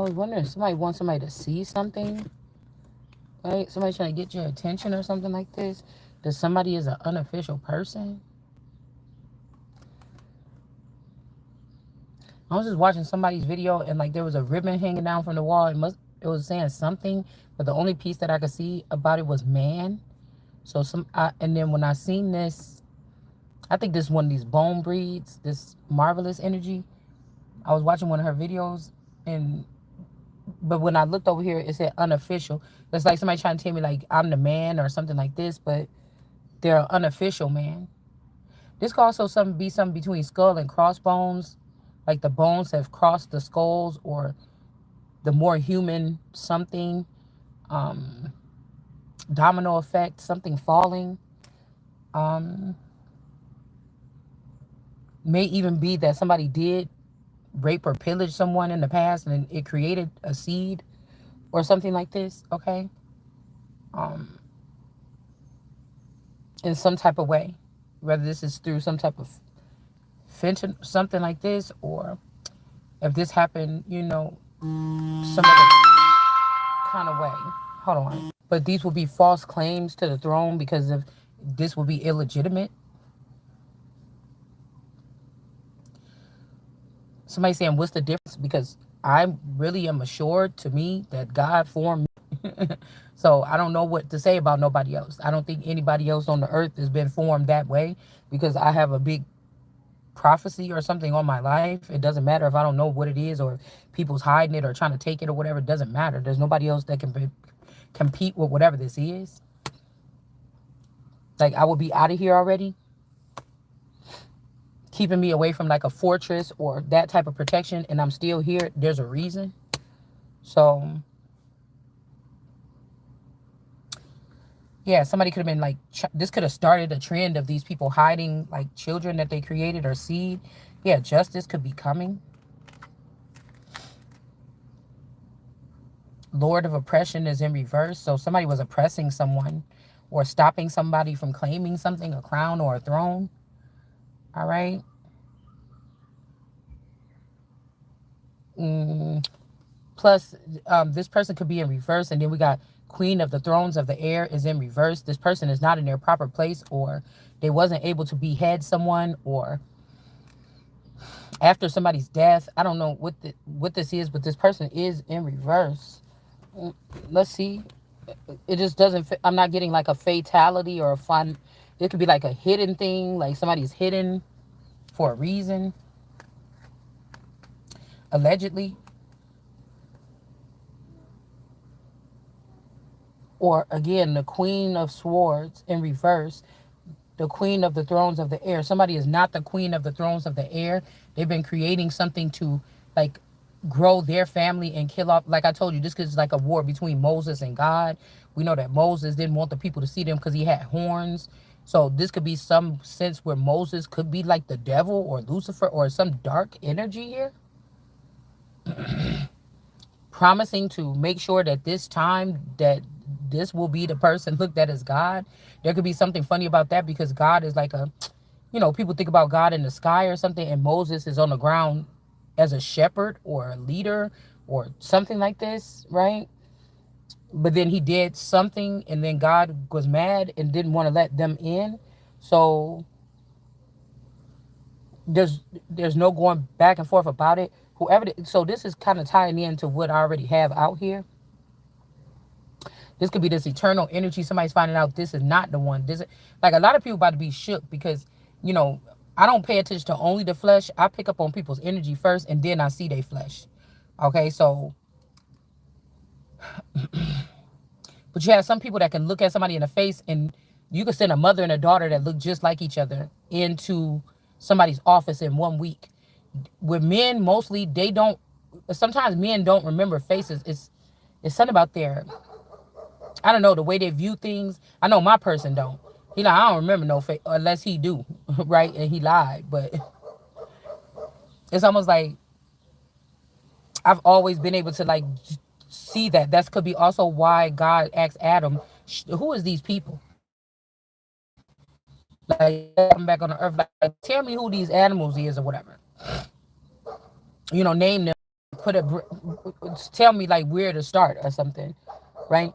was wondering, somebody wants somebody to see something, right? Somebody trying to get your attention or something like this. That somebody is an unofficial person. I was just watching somebody's video and like there was a ribbon hanging down from the wall. It was saying something, but the only piece that I could see about it was man. So and then when I seen this, I think this is one of these bone breeds, this marvelous energy. I was watching one of her videos, and but when I looked over here, it said unofficial. It's like somebody trying to tell me like I'm the man or something like this, but they're an unofficial man. This could also be something between skull and crossbones, like the bones have crossed the skulls, or the more human something, domino effect, something falling. Um, may even be that somebody did rape or pillage someone in the past and it created a seed or something like this, okay? Um, in some type of way, whether this is through some type of fentanyl, something like this, or if this happened, some other kind of way. Hold on. But these will be false claims to the throne because of this will be illegitimate. Somebody saying, what's the difference? Because I really am assured to me that God formed me. So I don't know what to say about nobody else. I don't think anybody else on the earth has been formed that way because I have a big prophecy or something on my life. It doesn't matter if I don't know what it is or people's hiding it or trying to take it or whatever. It doesn't matter. There's nobody else that can compete with whatever this is. Like I would be out of here already, keeping me away from like a fortress or that type of protection, and I'm still here. There's a reason. So yeah, somebody could have been like, this could have started a trend of these people hiding like children that they created or seed. Yeah, justice could be coming. Lord of oppression is in reverse. So somebody was oppressing someone or stopping somebody from claiming something, a crown or a throne. All right. Plus, this person could be in reverse. And then we got Queen of the Thrones of the Air is in reverse. This person is not in their proper place, or they wasn't able to behead someone, or after somebody's death. I don't know what this is, but this person is in reverse. Let's see. It just doesn't fit. I'm not getting like a fatality or a fun. It could be like a hidden thing, like somebody's hidden for a reason, allegedly. Or again, the Queen of Swords in reverse, the Queen of the Thrones of the Air. Somebody is not the Queen of the Thrones of the Air. They've been creating something to like grow their family and kill off. Like I told you, this is like a war between Moses and God. We know that Moses didn't want the people to see them because he had horns. So this could be some sense where Moses could be like the devil or Lucifer or some dark energy here, promising to make sure that this time that this will be the person looked at as God. There could be something funny about that because God is like a, people think about God in the sky or something, and Moses is on the ground as a shepherd or a leader or something like this, right? But then he did something, and then God was mad and didn't want to let them in. So there's no going back and forth about it. So this is kind of tying into what I already have out here. This could be this eternal energy. Somebody's finding out this is not the one. This is, like a lot of people about to be shook because, I don't pay attention to only the flesh. I pick up on people's energy first, and then I see their flesh. Okay, so, but you have some people that can look at somebody in the face, and you could send a mother and a daughter that look just like each other into somebody's office in 1 week. With men, mostly, they don't, sometimes men don't remember faces. It's something about their, I don't know, the way they view things. I know my person don't. He like, I don't remember no face unless he do, right? And he lied. But it's almost like I've always been able to like see that. That could be also why God asked Adam, who is these people? Like, come back on the earth, like, tell me who these animals is or whatever. Name them. put a tell me like where to start or something, right?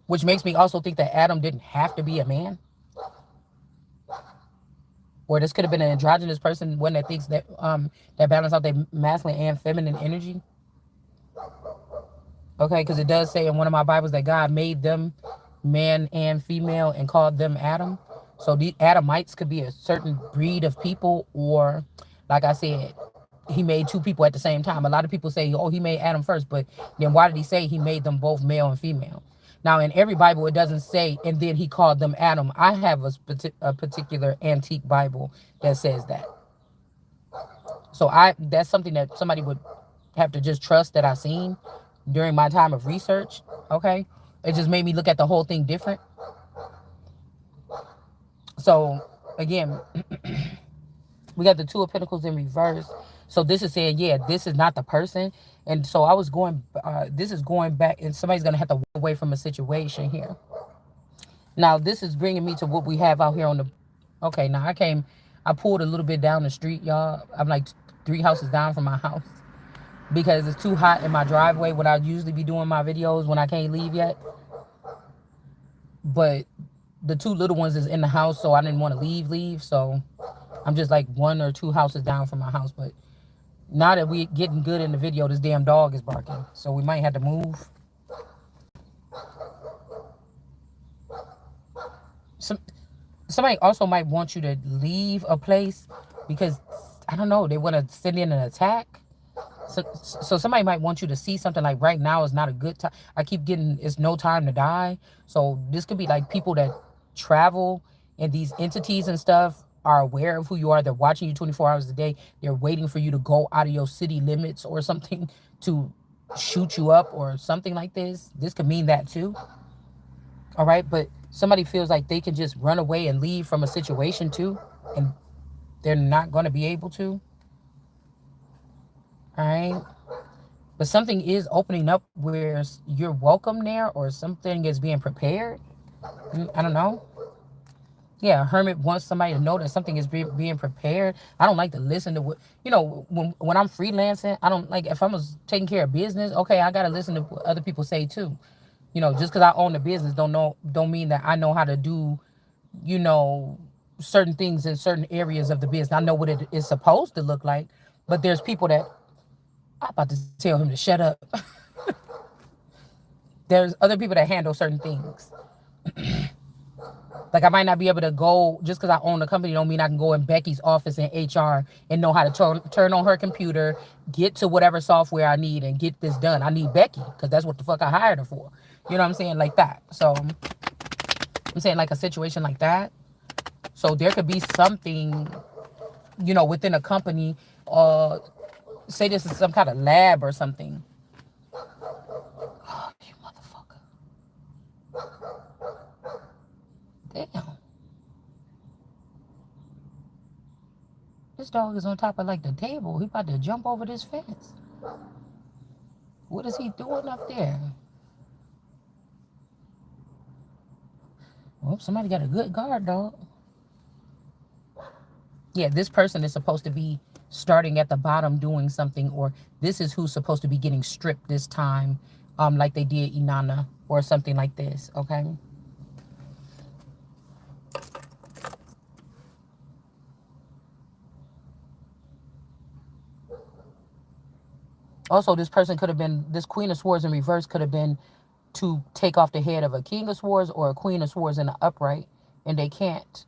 Which makes me also think that Adam didn't have to be a man, or this could have been an androgynous person, one that thinks that that balance out their masculine and feminine energy. Okay, because it does say in one of my Bibles that God made them man and female and called them Adam. So the Adamites could be a certain breed of people, or like I said, he made two people at the same time. A lot of people say, oh, he made Adam first, but then why did he say he made them both male and female? Now, in every Bible, it doesn't say, and then he called them Adam. I have a particular antique Bible that says that. So that's something that somebody would have to just trust that I seen during my time of research. Okay, it just made me look at the whole thing different. So again, we got the Two of Pentacles in reverse. So this is saying, yeah, this is not the person. And so I was going, this is going back, and somebody's going to have to walk away from a situation here. Now, this is bringing me to what we have out here on the, okay, now I pulled a little bit down the street, y'all. I'm like 3 houses down from my house because it's too hot in my driveway when I usually be doing my videos when I can't leave yet. But the 2 little ones is in the house, so I didn't want to leave. So I'm just like 1 or 2 houses down from my house. But now that we getting good in the video, this damn dog is barking. So we might have to move. Somebody also might want you to leave a place because, I don't know, they want to send in an attack. So somebody might want you to see something like right now is not a good time. I keep getting it's no time to die. So this could be like people that travel and these entities and stuff are aware of who you are. They're watching you 24 hours a day. They're waiting for you to go out of your city limits or something to shoot you up or something like this. This could mean that too. All right. But somebody feels like they can just run away and leave from a situation too. And they're not going to be able to. All right. But something is opening up where you're welcome there or something is being prepared. I don't know. Yeah, hermit wants somebody to know that something is being prepared. I don't like to listen to what, when I'm freelancing, I don't like, if I'm taking care of business, okay, I got to listen to what other people say too. Just because I own the business don't mean that I know how to do, certain things in certain areas of the business. I know what it is supposed to look like, but there's people that I'm about to tell him to shut up. There's other people that handle certain things. Like I might not be able to go just because I own the company don't mean I can go in Becky's office in HR and know how to turn on her computer, get to whatever software I need and get this done. I need Becky because that's what the fuck I hired her for. You know what I'm saying? Like that. So I'm saying like a situation like that. So there could be something, within a company, say this is some kind of lab or something. Oh, you motherfucker. Damn. This dog is on top of like the table. He about to jump over this fence. What is he doing up there? Well, somebody got a good guard dog. Yeah, this person is supposed to be starting at the bottom doing something, or this is who's supposed to be getting stripped this time, like they did Inanna or something like this, okay? Also, this person could have been, this Queen of Swords in reverse could have been to take off the head of a King of Swords or a Queen of Swords in the upright, and they can't.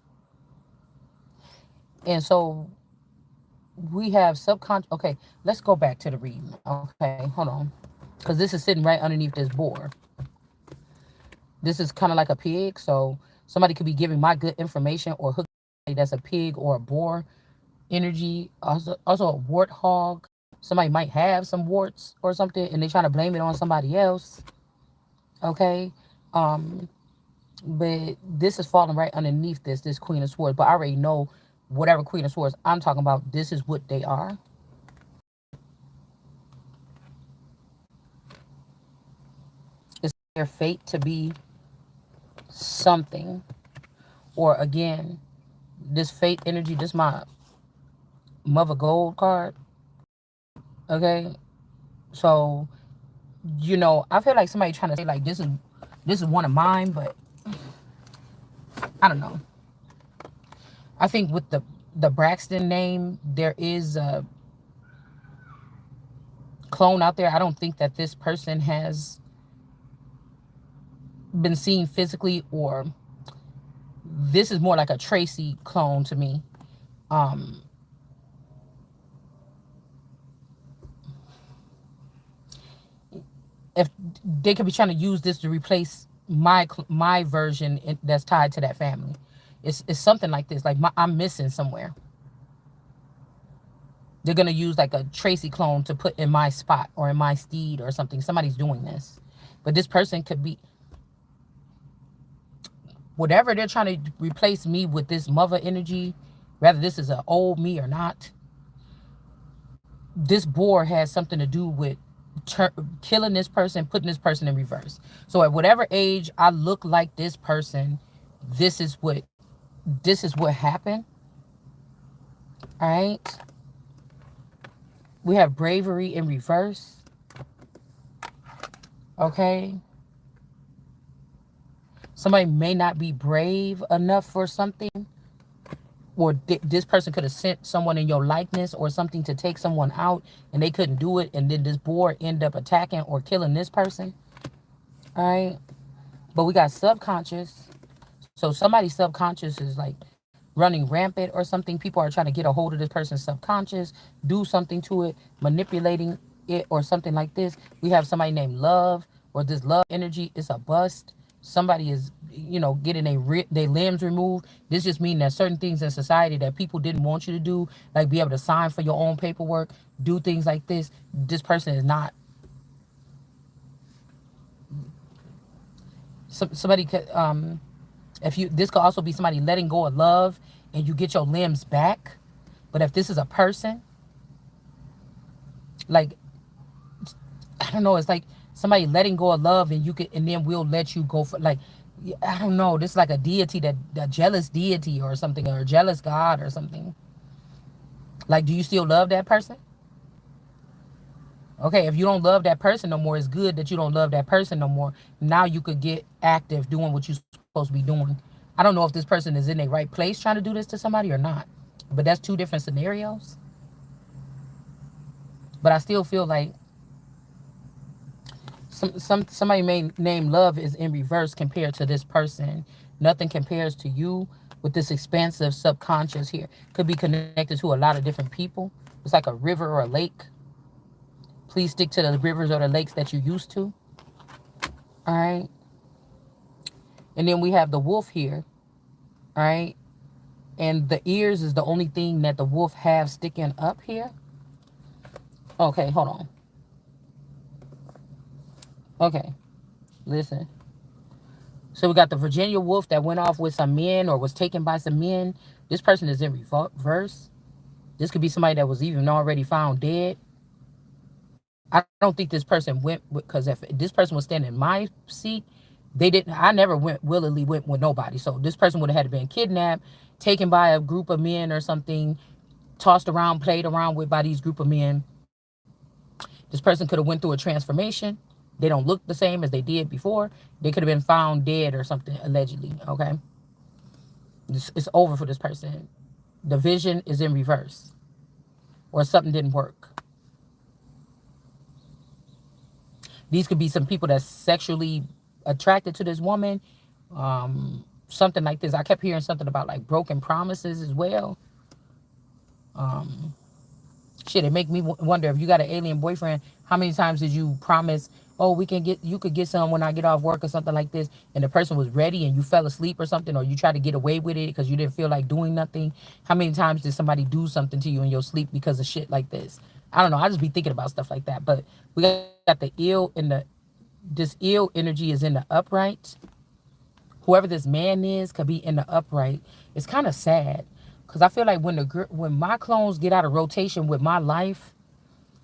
And so we have subconscious. Okay, let's go back to the reading. Okay, hold on. Because this is sitting right underneath this boar. This is kind of like a pig. So somebody could be giving my good information or hook that's a pig or a boar energy. Also a warthog. Somebody might have some warts or something and they're trying to blame it on somebody else. Okay. But this is falling right underneath this Queen of Swords. But I already know whatever Queen of Swords I'm talking about, this is what they are. It's their fate to be something. Or again, this fate energy, this my Mother Gold card. Okay, so I feel like somebody trying to say like this is one of mine, but I don't know. I think with the Braxton name, there is a clone out there. I don't think that this person has been seen physically, or this is more like a Tracy clone to me. Um, if they could be trying to use this to replace my version that's tied to that family, it's something like this. Like I'm missing somewhere. They're gonna use like a Tracy clone to put in my spot or in my steed or something. Somebody's doing this, but this person could be whatever they're trying to replace me with this mother energy. Whether this is an old me or not, this boar has something to do with killing this person, putting this person in reverse. So at whatever age I look like this person, this is what this is what happened. All right. We have bravery in reverse. Okay. Somebody may not be brave enough for something, or this person could have sent someone in your likeness or something to take someone out, and they couldn't do it, and then this board end up attacking or killing this person. All right. But we got subconscious. So somebody's subconscious is like running rampant or something. People are trying to get a hold of this person's subconscious, do something to it, manipulating it or something like this. We have somebody named Love, or this love energy is a bust. Somebody is, getting their limbs removed. This just means that certain things in society that people didn't want you to do, like be able to sign for your own paperwork, do things like this person is not. Somebody could if you this could also be somebody letting go of love and you get your limbs back. But if this is a person, like, I don't know, it's like somebody letting go of love, and you could, and then we'll let you go for, like, I don't know, this is like a deity, that a jealous deity or something, or a jealous god or something. Like, do you still love that person? Okay, if you don't love that person no more, it's good that you don't love that person no more. Now you could get active doing what you're supposed to be doing. I don't know if this person is in the right place trying to do this to somebody or not, but that's two different scenarios. But I still feel like somebody may name love is in reverse compared to this person. Nothing compares to you with this expansive subconscious here. Could be connected to a lot of different people. It's like a river or a lake. Please stick to the rivers or the lakes that you used to. All right. And then we have the wolf here. All right. And the ears is the only thing that the wolf have sticking up here. Okay, hold on. Okay, listen. So we got the Virginia wolf that went off with some men or was taken by some men. This person is in reverse. This could be somebody that was even already found dead. I don't think this person went, because if this person was standing in my seat, they didn't. I never willingly went with nobody. So this person would have had to been kidnapped, taken by a group of men or something, tossed around, played around with by these group of men. This person could have went through a transformation. They don't look the same as they did before. They could have been found dead or something, allegedly. Okay, it's over for this person. The vision is in reverse, or something didn't work. These could be some people that's sexually attracted to this woman. Something like this. I kept hearing something about like broken promises as well. Shit, it make me wonder, if you got an alien boyfriend, how many times did you promise, oh, you could get some when I get off work or something like this, and the person was ready and you fell asleep or something, or you tried to get away with it because you didn't feel like doing nothing. How many times did somebody do something to you in your sleep because of shit like this? I don't know. I just be thinking about stuff like that. But we got the this ill energy is in the upright. Whoever this man is could be in the upright. It's kind of sad, because I feel like when my clones get out of rotation with my life,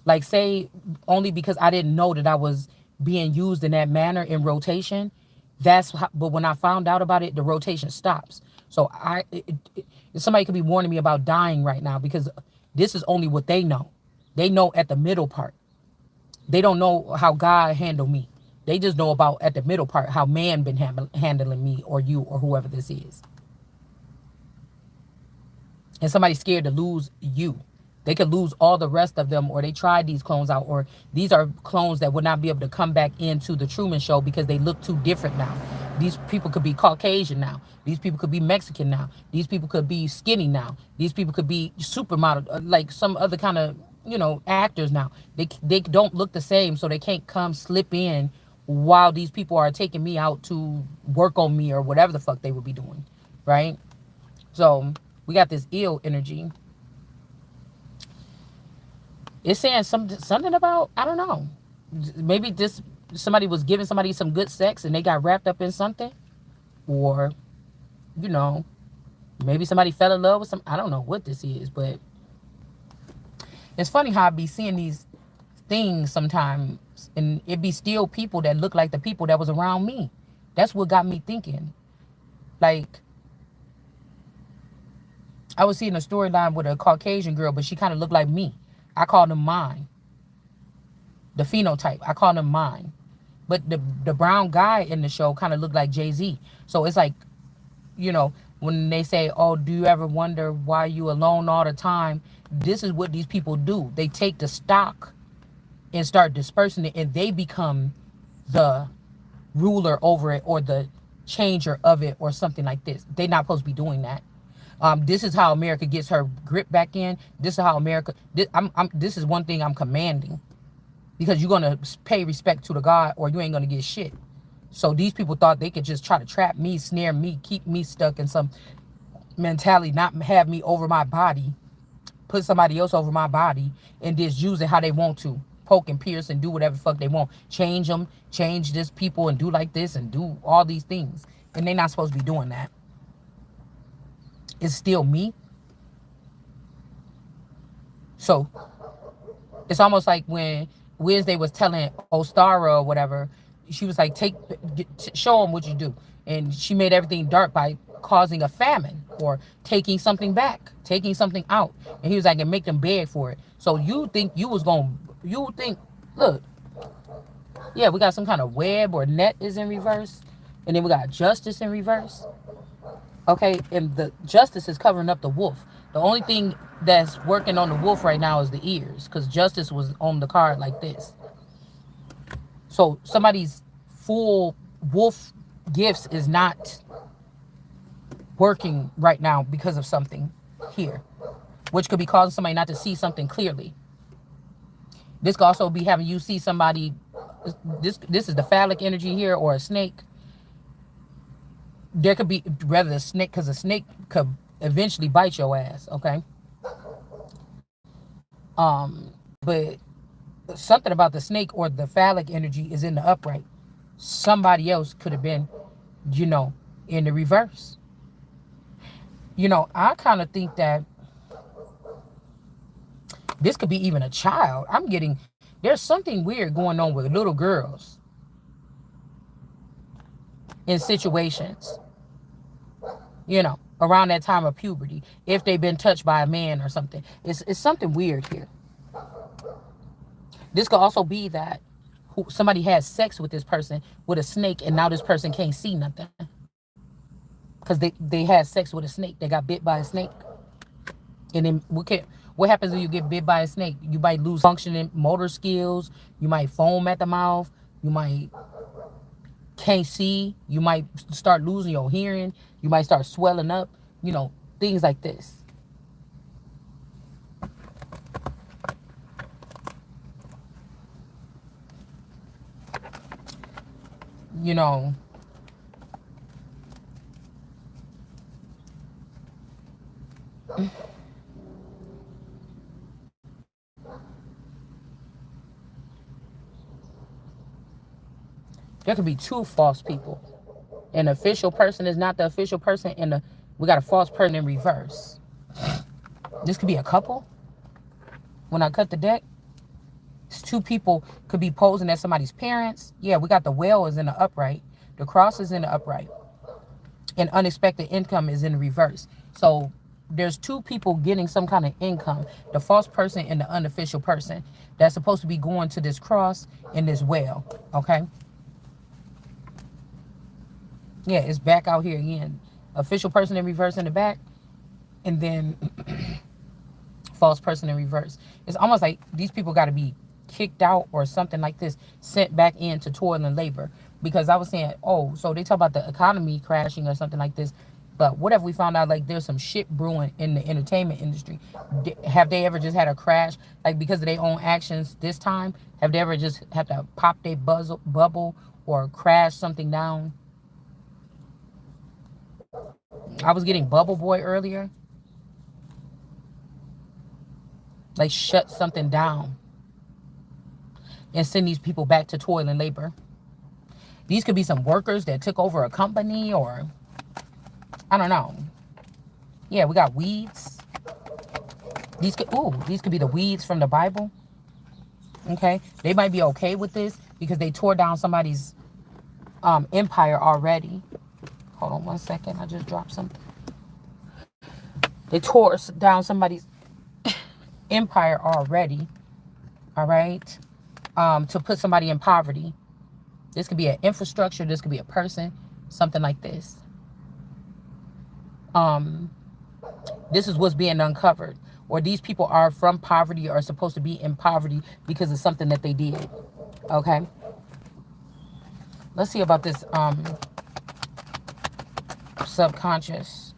like, say, only because I didn't know that I was being used in that manner in rotation, but when I found out about it, the rotation stops. So somebody could be warning me about dying right now, because this is only what they know. They know at the middle part. They don't know how God handled me. They just know about at the middle part how man been handling me or you or whoever this is. And somebody's scared to lose you. They could lose all the rest of them, or they tried these clones out, or these are clones that would not be able to come back into the Truman Show because they look too different now. These people could be Caucasian now. These people could be Mexican now. These people could be skinny now. These people could be supermodel, like some other kind of, actors now. They don't look the same, so they can't come slip in while these people are taking me out to work on me or whatever the fuck they would be doing, right? So we got this ill energy. It's saying something about, I don't know. Maybe this somebody was giving somebody some good sex and they got wrapped up in something, or you know, maybe somebody fell in love with some. I don't know what this is, but it's funny how I be seeing these things sometimes, and it be still people that look like the people that was around me. That's what got me thinking. Like, I was seeing a storyline with a Caucasian girl, but she kind of looked like me. I called them mine. The phenotype, I called them mine. But the brown guy in the show kind of looked like Jay-Z. So it's like, when they say, oh, do you ever wonder why you alone all the time? This is what these people do. They take the stock and start dispersing it, and they become the ruler over it or the changer of it or something like this. They're not supposed to be doing that. This is how America gets her grip back in. This is how America. This is one thing I'm commanding, because you're gonna pay respect to the God, or you ain't gonna get shit. So these people thought they could just try to trap me, snare me, keep me stuck in some mentality, not have me over my body, put somebody else over my body, and just use it how they want to, poke and pierce and do whatever the fuck they want. Change them, change this people, and do like this and do all these things, and they're not supposed to be doing that. It's still me. So it's almost like when Wednesday was telling Ostara or whatever, she was like, show them what you do. And she made everything dark by causing a famine or taking something back, taking something out. And he was like, and make them beg for it. So you think, look, yeah, we got some kind of web or net is in reverse. And then we got justice in reverse. Okay, and the justice is covering up the wolf. The only thing that's working on the wolf right now is the ears, because justice was on the card like this. So somebody's full wolf gifts is not working right now because of something here, which could be causing somebody not to see something clearly. This could also be having you see somebody. This is the phallic energy here, or a snake. There could be rather a snake, because a snake could eventually bite your ass, okay? But something about the snake or the phallic energy is in the upright. Somebody else could have been, in the reverse. I kind of think that this could be even a child. There's something weird going on with little girls in situations, around that time of puberty, if they've been touched by a man or something. It's something weird here. This could also be that somebody has sex with this person with a snake, and now this person can't see nothing because they had sex with a snake. They got bit by a snake. And then what happens when you get bit by a snake? You might lose functioning motor skills. You might foam at the mouth. You might can't see. You might start losing your hearing. You might start swelling up. Things like this. There could be two false people. An official person is not the official person, and we got a false person in reverse. This could be a couple. When I cut the deck, it's two people could be posing as somebody's parents. Yeah, we got the whale is in the upright. The cross is in the upright. And unexpected income is in the reverse. So there's two people getting some kind of income, the false person and the unofficial person that's supposed to be going to this cross in this well. Okay. Yeah, it's back out here again. Official person in reverse in the back, and then false person in reverse. It's almost like these people got to be kicked out or something like this, sent back into toil and labor. Because I was saying, oh, so they talk about the economy crashing or something like this. But what if we found out like there's some shit brewing in the entertainment industry? Have they ever just had a crash, like because of their own actions this time? Have they ever just had to pop their bubble or crash something down? I was getting Bubble Boy earlier. Like shut something down and send these people back to toil and labor. These could be some workers that took over a company, or I don't know. Yeah, we got weeds. These could be the weeds from the Bible. Okay, they might be okay with this because they tore down somebody's empire already. Hold on one second, I just dropped something. They tore down somebody's empire already. All right, to put somebody in poverty. This could be an infrastructure. This could be a person. Something like this. This is what's being uncovered. Or these people are from poverty or are supposed to be in poverty because of something that they did. Okay. Let's see about this subconscious.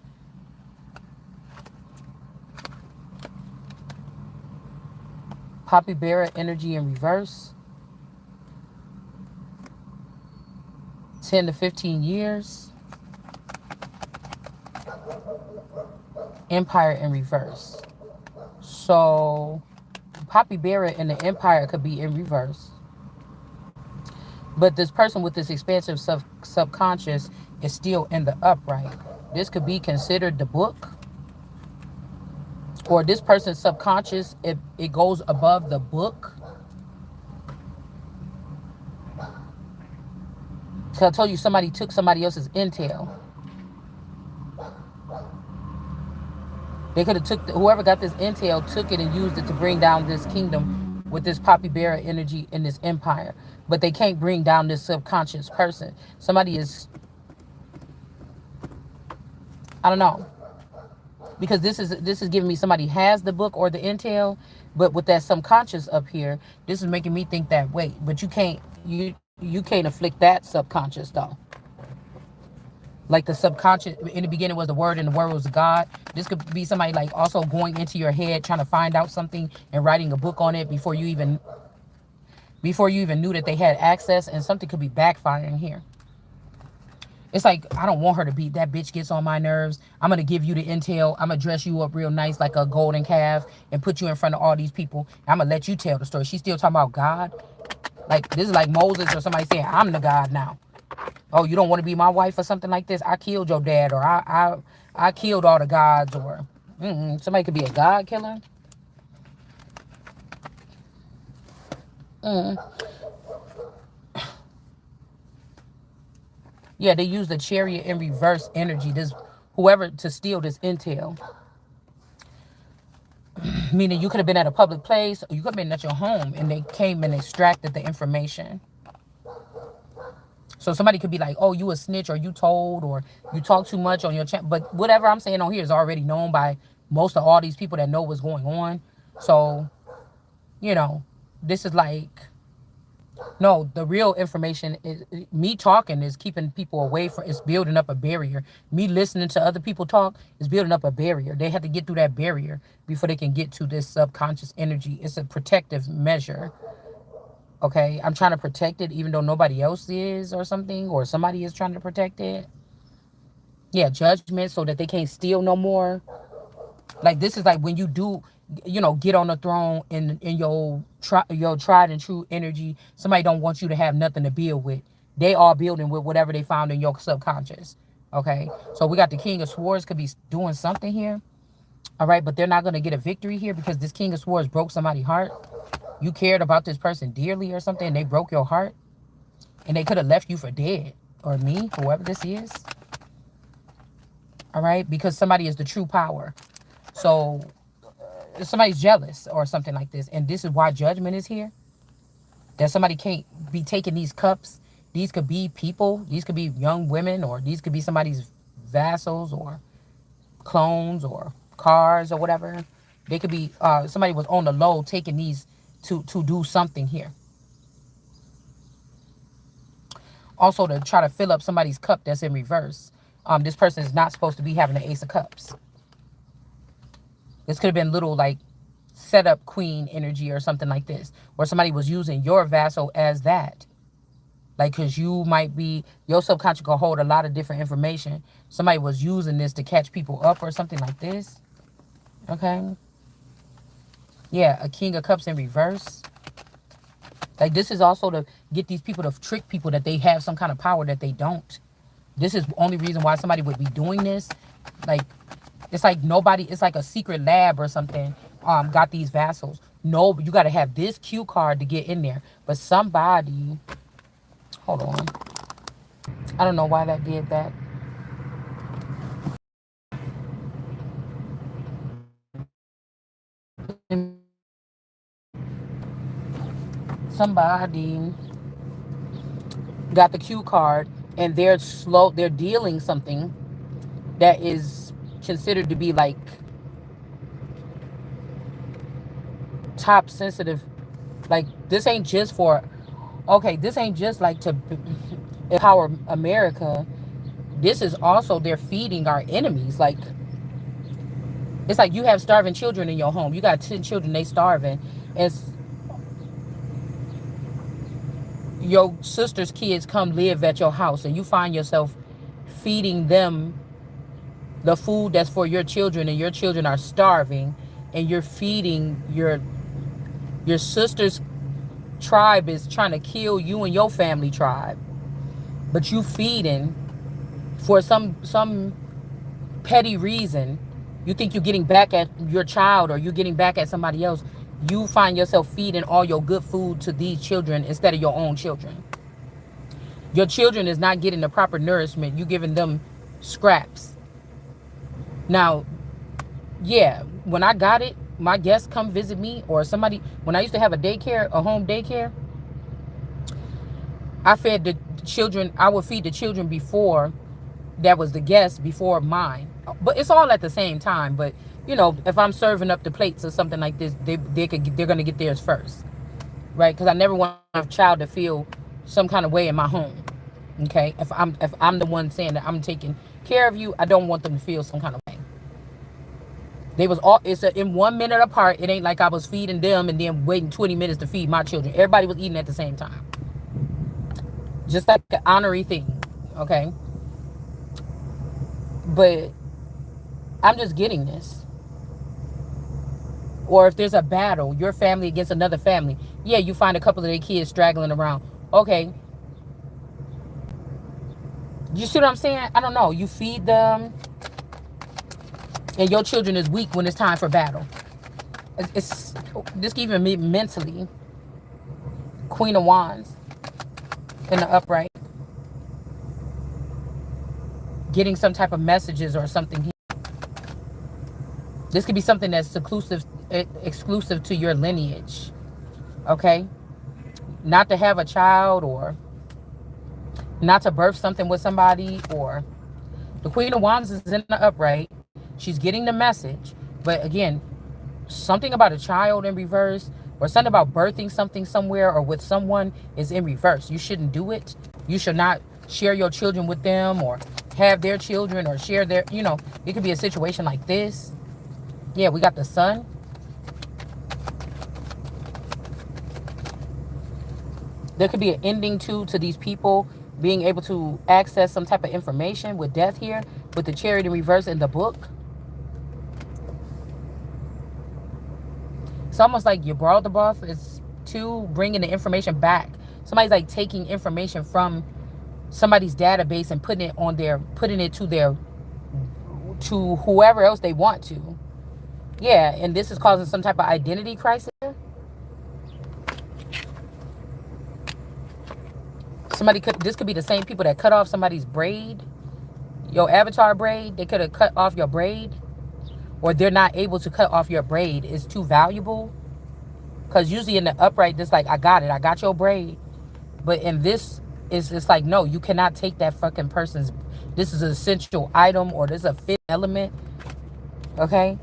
Poppy Bearer energy in reverse. 10 to 15 years. Empire in reverse. So Poppy Bearer in the Empire could be in reverse. But this person with this expansive subconscious is still in the upright. This could be considered the book. Or this person's subconscious, it goes above the book. So I told you somebody took somebody else's intel. They could have took, whoever got this intel took it and used it to bring down this kingdom with this Poppy Bearer energy in this empire. But they can't bring down this subconscious person. Somebody is, I don't know. Because this is giving me somebody has the book or the intel, but with that subconscious up here, this is making me think that, wait, but you can't afflict that subconscious though. Like the subconscious in the beginning was the word and the word was God. This could be somebody like also going into your head trying to find out something and writing a book on it before you even knew that they had access, and something could be backfiring here. It's like, I don't want her to be, that bitch gets on my nerves. I'm going to give you the intel. I'm going to dress you up real nice like a golden calf and put you in front of all these people. I'm going to let you tell the story. She's still talking about God. Like, this is like Moses or somebody saying, I'm the God now. Oh, you don't want to be my wife or something like this? I killed your dad, or I killed all the gods, or somebody could be a God killer. Yeah, they use the Chariot in reverse energy, this whoever, to steal this intel. Meaning you could have been at a public place, or you could have been at your home, and they came and extracted the information. So somebody could be like, oh, you a snitch, or you told, or you talk too much on your chat. But whatever I'm saying on here is already known by most of all these people that know what's going on. So, you know, this is like, no, the real information is, me talking is keeping people away from, it's building up a barrier. Me listening to other people talk is building up a barrier. They have to get through that barrier before they can get to this subconscious energy. It's a protective measure. Okay, I'm trying to protect it even though nobody else is, or something, or somebody is trying to protect it. Yeah, judgment, so that they can't steal no more. Like, this is like when you do, you know, get on the throne in your tried and true energy. Somebody don't want you to have nothing to build with. They are building with whatever they found in your subconscious. Okay, so we got the King of Swords could be doing something here. All right, but they're not going to get a victory here because this King of Swords broke somebody's heart. You cared about this person dearly or something, and they broke your heart. And they could have left you for dead. Or me, whoever this is. All right, because somebody is the true power. So somebody's jealous or something like this, and this is why judgment is here. That somebody can't be taking these cups. These could be people. These could be young women, or these could be somebody's vassals or clones or cars or whatever. They could be somebody was on the low taking these to do something here. Also to try to fill up somebody's cup that's in reverse. This person is not supposed to be having the Ace of Cups. This could have been little like setup queen energy or something like this, where somebody was using your vassal as that. Like, because you might be, your subconscious can hold a lot of different information. Somebody was using this to catch people up or something like this. Okay. Yeah, a King of Cups in reverse. Like, this is also to get these people to trick people that they have some kind of power that they don't. This is the only reason why somebody would be doing this. Like, it's like nobody, it's like a secret lab or something got these vassals. No, you got to have this cue card to get in there. But somebody, hold on. I don't know why that did that. Somebody got the cue card and they're dealing something that is considered to be like top sensitive. Like, this ain't just for, okay, this ain't just like to empower America. This is also, they're feeding our enemies. Like, it's like you have starving children in your home. You got 10 children, they starving. And your sister's kids come live at your house and you find yourself feeding them the food that's for your children, and your children are starving, and you're feeding your sister's tribe is trying to kill you and your family tribe, but you feeding for some petty reason. You think you're getting back at your child, or you're getting back at somebody else. You find yourself feeding all your good food to these children instead of your own children. Your children is not getting the proper nourishment. You giving them scraps. Now, yeah, when I got it, my guests come visit me, or somebody, when I used to have a home daycare, I fed the children, I would feed the children before that was the guest before mine. But it's all at the same time. But, you know, if I'm serving up the plates or something like this, they're going to get theirs first. Right? Because I never want a child to feel some kind of way in my home. Okay? If I'm the one saying that I'm taking care of you, I don't want them to feel some kind of way. They was all, in 1 minute apart. It ain't like I was feeding them and then waiting 20 minutes to feed my children. Everybody was eating at the same time. Just like an honorary thing. Okay? But I'm just getting this. Or if there's a battle, your family against another family, yeah, you find a couple of their kids straggling around. Okay. You see what I'm saying? I don't know. You feed them, and your children is weak when it's time for battle. It's this can even be mentally. Queen of Wands in the upright. Getting some type of messages or something. This could be something that's exclusive to your lineage. Okay? Not to have a child, or not to birth something with somebody, or the Queen of Wands is in the upright. She's getting the message. But again, something about a child in reverse, or something about birthing something somewhere or with someone is in reverse. You shouldn't do it. You should not share your children with them, or have their children, or share their, you know, it could be a situation like this. Yeah, we got the Sun. There could be an ending to these people being able to access some type of information with death here, with the Chariot in reverse in the book. It's almost like your borrowed the buff is to bringing the information back. Somebody's like taking information from somebody's database and putting it to whoever else they want to. Yeah, and this is causing some type of identity crisis. This could be the same people that cut off somebody's braid, your avatar braid. They could have cut off your braid, or they're not able to cut off your braid is too valuable. Because usually in the upright, it's like, I got it. I got your braid. But in this, it's like, no, you cannot take that fucking person's. This is an essential item, or this is a fit element. Okay?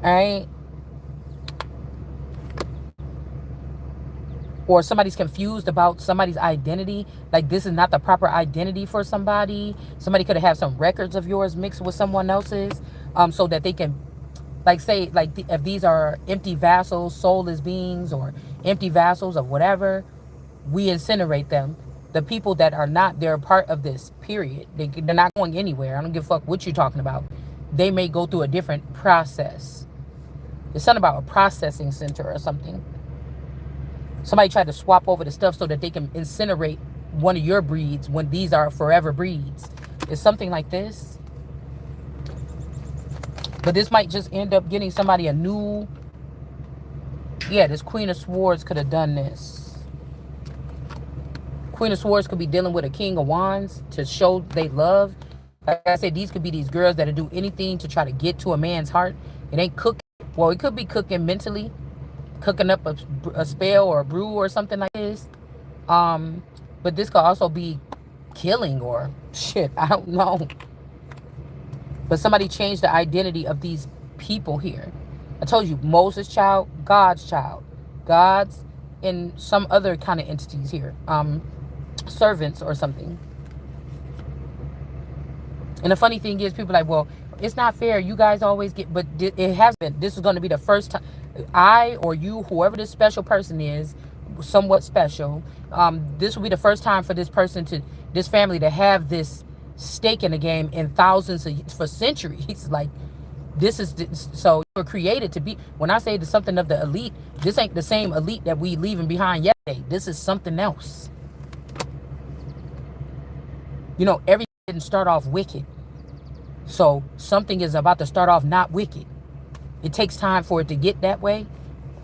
All right? Or somebody's confused about somebody's identity. Like, this is not the proper identity for somebody. Somebody could have some records of yours mixed with someone else's, so that they can, like, say, like, if these are empty vessels, soulless beings, or empty vessels of whatever, we incinerate them. The people that are not, they're a part of this, period. They're not going anywhere. I don't give a fuck what you're talking about. They may go through a different process. It's something about a processing center or something. Somebody tried to swap over the stuff so that they can incinerate one of your breeds when these are forever breeds. It's something like this. But this might just end up getting somebody a new... Yeah, this Queen of Swords could have done this. Queen of Swords could be dealing with a King of Wands to show they love. Like I said, these could be these girls that'll do anything to try to get to a man's heart. It ain't cooking. Well, it could be cooking mentally. Cooking up a spell or a brew or something like this. But this could also be killing or shit. I don't know. But somebody changed the identity of these people here. I told you, Moses' child, God's child. God's and some other kind of entities here. Servants or something. And the funny thing is, people are like, well, it's not fair. You guys always get, but it has been. This is going to be the first time I or you, whoever this special person is, somewhat special, this will be the first time for this person to, this family to have this stake in the game in thousands of, for centuries. Like, this is, so you were created to be, when I say something of the elite, this ain't the same elite that we leaving behind yesterday. This is something else. You know, everything didn't start off wicked. So something is about to start off not wicked. It takes time for it to get that way.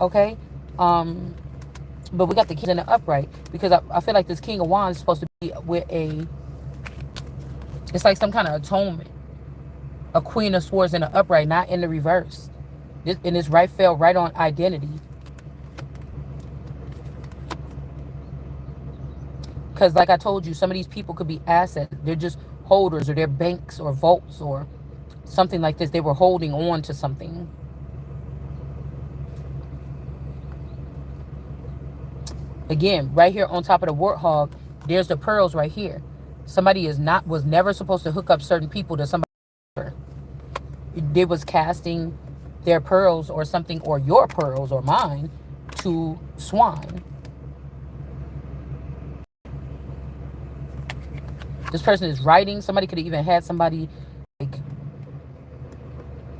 Okay? But we got the king in the upright. Because I feel like this King of Wands is supposed to be with a... It's like some kind of atonement. A Queen of Swords in the upright, not in the reverse. And this right fell right on identity. Because like I told you, some of these people could be assets. They're just holders, or they're banks or vaults or something like this. They were holding on to something. Again, right here on top of the warthog, there's the pearls right here. Somebody was never supposed to hook up certain people to somebody. They was casting their pearls or something, or your pearls or mine, to swine. This person is writing. Somebody could have even had somebody like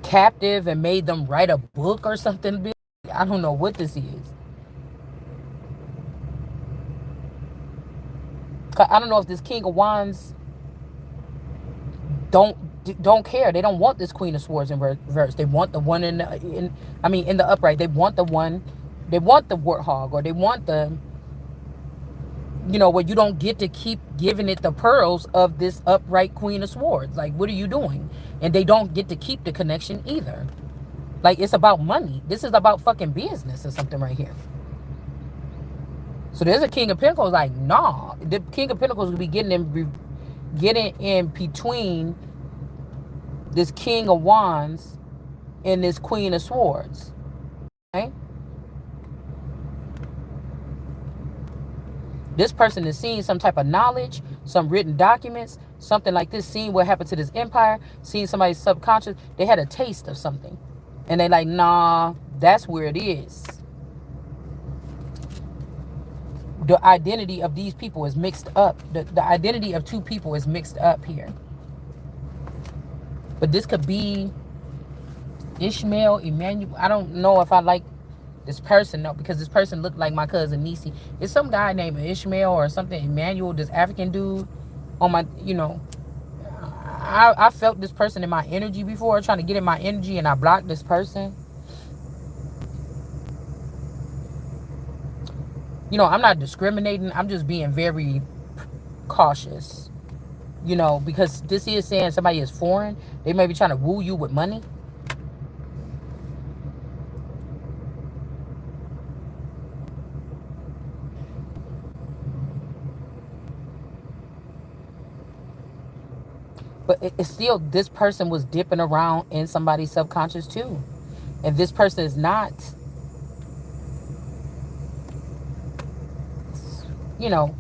captive and made them write a book or something. I don't know what this is. I don't know if this King of Wands don't care. They don't want this Queen of Swords in reverse. They want the one in the upright. They want the one. They want the warthog, or they want the, you know, where you don't get to keep giving it the pearls of this upright Queen of Swords. Like, what are you doing? And they don't get to keep the connection either. Like, it's about money. This is about fucking business or something right here. So there's a King of Pentacles like, nah. The King of Pentacles will be getting in between this King of Wands and this Queen of Swords. Okay? This person is seeing some type of knowledge, some written documents, something like this, seeing what happened to this empire, seeing somebody's subconscious. They had a taste of something. And they like, nah, that's where it is. The identity of these people is mixed up. The identity of two people is mixed up here. But this could be Ishmael, Emmanuel. I don't know if I like this person, though, because this person looked like my cousin Nisi. It's some guy named Ishmael or something, Emmanuel, this African dude on my, you know. I felt this person in my energy before, trying to get in my energy, and I blocked this person. You know, I'm not discriminating. I'm just being very cautious. because this is saying somebody is foreign. They may be trying to woo you with money. But it's still, this person was dipping around in somebody's subconscious too. And this person is not, you know,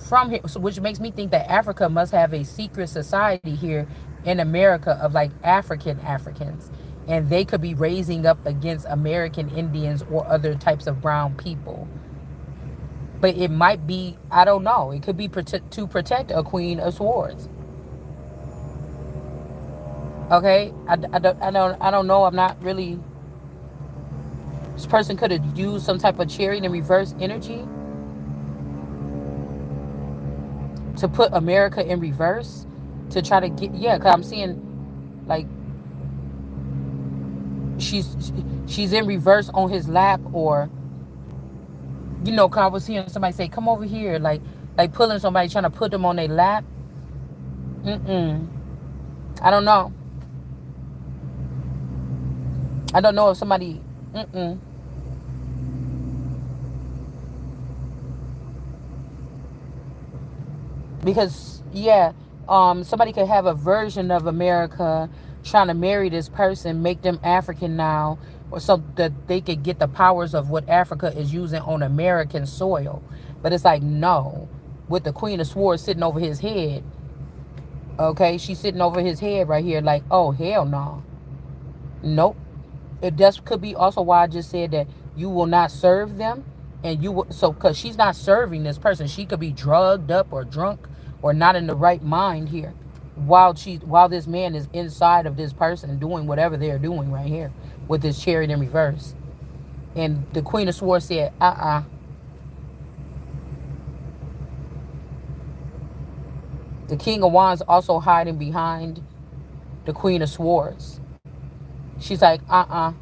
from here. So, which makes me think that Africa must have a secret society here in America of like African Africans. And they could be raising up against American Indians or other types of brown people. But it might be, I don't know. It could be to protect a Queen of Swords. Okay, I don't know. I'm not really. This person could have used some type of chariot in reverse energy to put America in reverse to try to get, yeah. Cause I'm seeing like she's in reverse on his lap, or cause I was hearing somebody say, "Come over here," like pulling somebody, trying to put them on their lap. Mm-mm. I don't know. I don't know if somebody. Mm-mm. Because yeah, somebody could have a version of America trying to marry this person, make them African now, or so that they could get the powers of what Africa is using on American soil. But it's like, no, with the Queen of Swords sitting over his head. Okay, she's sitting over his head right here, like, oh hell no, nope. It just could be also why I just said that you will not serve them, and you will, so because she's not serving this person, she could be drugged up or drunk or not in the right mind here, while this man is inside of this person doing whatever they're doing right here with this chariot in reverse. And the Queen of Swords said, The King of Wands also hiding behind the Queen of Swords. She's like, because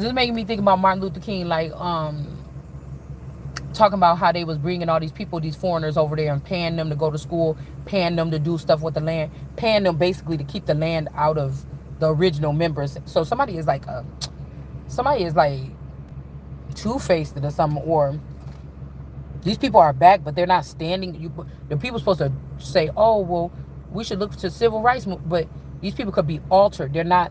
it's making me think about Martin Luther King, like talking about how they was bringing all these people, these foreigners over there, and paying them to go to school, paying them to do stuff with the land, paying them basically to keep the land out of the original members. So somebody is like two-faced or something, or these people are back, but they're not standing. The people supposed to say, oh well, we should look to civil rights, but these people could be altered. They're not.